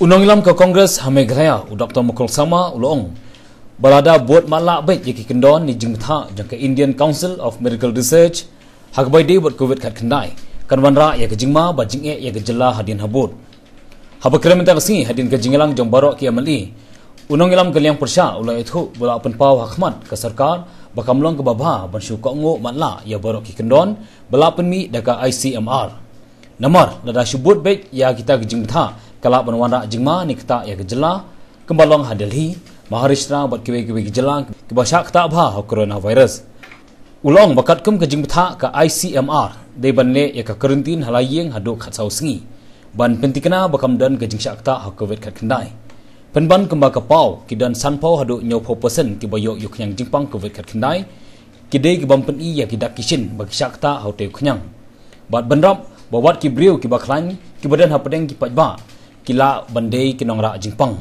Unang-ilam ke Kongres Hamegraya Dr. Mukul Sama Ulong balada buat malak baik yaki kendon ni jingtha jangka Indian Council of Medical Research hagbai de buat COVID kat kendai kanwan ra ya ke jingma ba jing ya ke jela hadin habut habakram ta kasi hadin ke jingelang jong barok ki amali unang-ilam ke liang persya ulai itu bola pen pau hakmat ke sarkar bakamlong ke babha ban syu ko ngo malak ya barok ki kendon bala pen mi daka ICMR namar nada syubut baik ya kita ke jingtha kalak banwara jingma ni kata ya gejala kembalong Delhi Maharashtra buat kiwe-kiwe gejala kebasyak tak bah coronavirus ulong bakat kum ke jingtha ke ICMR de banle ya ke karantin halayeng haduk khat sausengi ban pentikna bakam dan ke jingsyak ta covid kat kendai penban kemba ke pau kidan sanpau haduk nyopo persen ki bayok yuk yang jingpang covid kat kendai kidai ke bampen i ya kidak kishin bagi syakta haute kunyang bat benrap bawat ki briu ki baklan ki badan hapadeng ki pajba kila bandai kinong ra jingpang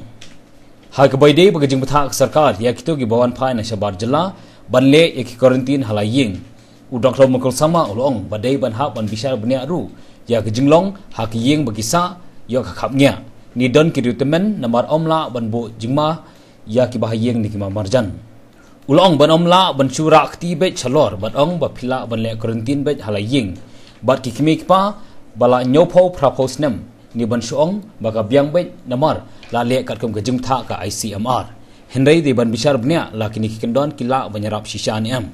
ha ke baide bagi jing betha sarkar ya kitu gi bawan phai na shabar jela banle ya ki quarantine halaying u Dr. Mukul Sama ulong badai ban ha ban bisar bnia ru ya ke jinglong ha ki yeng bagi sa ya ka khapnya ni don ki rutamen namar omla ban bo jingma ya ki bahayeng ni ki marjan ulong ban omla ban chura khti be chalor ban ong ba phila ban le quarantine be halaying bat ki kimik pa bala nyopo prapos nem ni ban suong baka biang bet namar la le kat kum ke jingtha ka ICMR henry di ban bisar bnia la kini kendon kila banyarap shisha ni am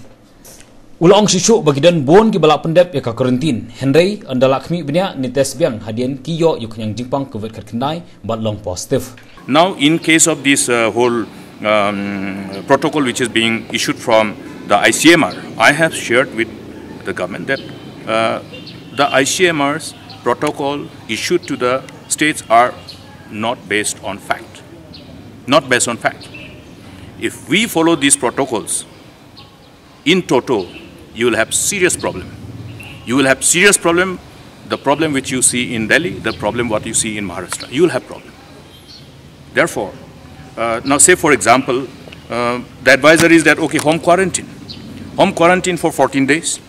ulong shishu bagi dan bon ki bala pendep ya ka karantin henry andala khmi bnia ni tes biang hadian kiyo yu khanyang jingpang covid kat kendai bat long positive. Now in case of this whole protocol which is being issued from the ICMR, I have shared with the government that the ICMR's protocol issued to the states are not based on fact. Not based on fact. If we follow these protocols in toto, you will have serious problem. You will have serious problem, the problem which you see in Delhi, the problem what you see in Maharashtra. You will have problem. Therefore, now say for example, the advisory is that, okay, home quarantine. Home quarantine for 14 days,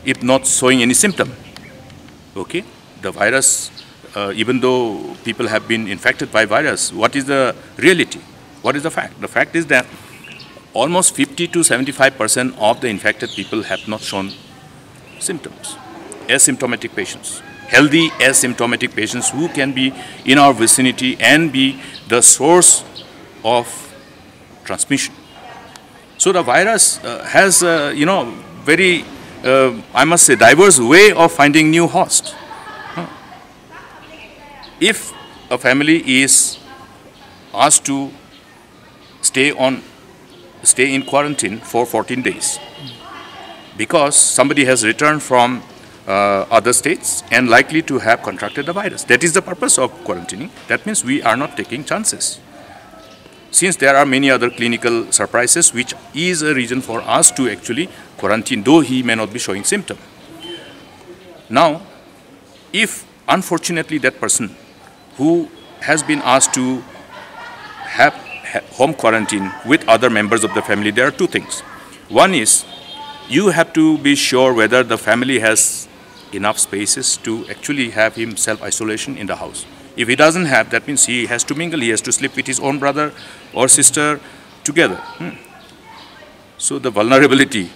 if not showing any symptom. Okay, the virus, even though people have been infected by virus, what is the reality? What is the fact? The fact is that almost 50 to 75% of the infected people have not shown symptoms. Asymptomatic patients, healthy asymptomatic patients who can be in our vicinity and be the source of transmission. So the virus has, very I must say, diverse way of finding new host. If a family is asked to stay in quarantine for 14 days because somebody has returned from other states and likely to have contracted the virus, that is the purpose of quarantining. That means we are not taking chances. Since there are many other clinical surprises, which is a reason for us to actually quarantine, though he may not be showing symptom. Now, if unfortunately that person who has been asked to have home quarantine with other members of the family, there are two things. One is you have to be sure whether the family has enough spaces to actually have him self-isolation in the house. If he doesn't have, that means he has to mingle, he has to sleep with his own brother or sister together. So the vulnerability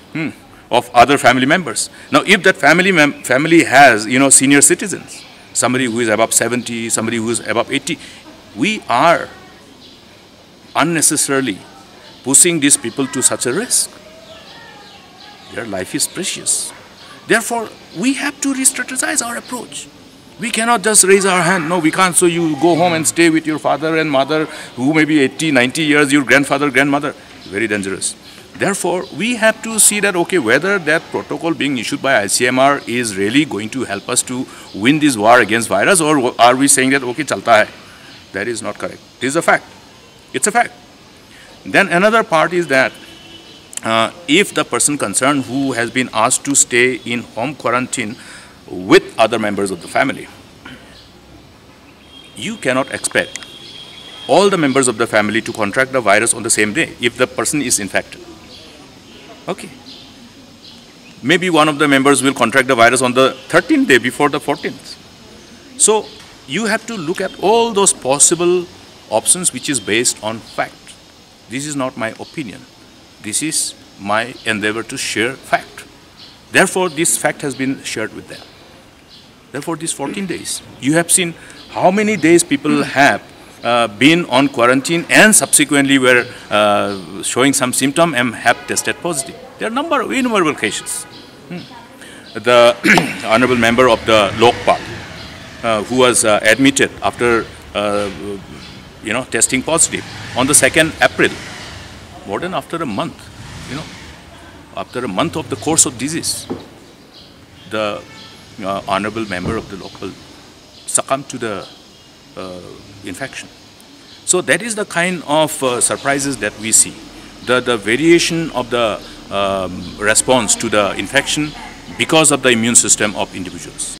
of other family members. Now if that family has, senior citizens, somebody who is above 70, somebody who is above 80, we are unnecessarily pushing these people to such a risk. Their life is precious. Therefore, we have to re-strategize our approach. We cannot just raise our hand. No, we can't. So you go home and stay with your father and mother who may be 80, 90 years, your grandfather, grandmother. Very dangerous. Therefore, we have to see that, okay, whether that protocol being issued by ICMR is really going to help us to win this war against virus, or are we saying that, okay, chalta hai. That is not correct. It is a fact. It's a fact. Then another part is that if the person concerned who has been asked to stay in home quarantine with other members of the family, you cannot expect all the members of the family to contract the virus on the same day if the person is infected. Okay. Maybe one of the members will contract the virus on the 13th day before the 14th. So you have to look at all those possible options which is based on fact. This is not my opinion. This is my endeavor to share fact. Therefore, this fact has been shared with them. Therefore, these 14 days, you have seen how many days people have been on quarantine and subsequently were showing some symptom and have tested positive. There are innumerable cases. The honorable member of the Lokpal, who was admitted after testing positive on the 2nd April, more than after a month, after a month of the course of disease, the honorable member of the Lokpal succumbed to the infection. So that is the kind of surprises that we see. The variation of the response to the infection because of the immune system of individuals.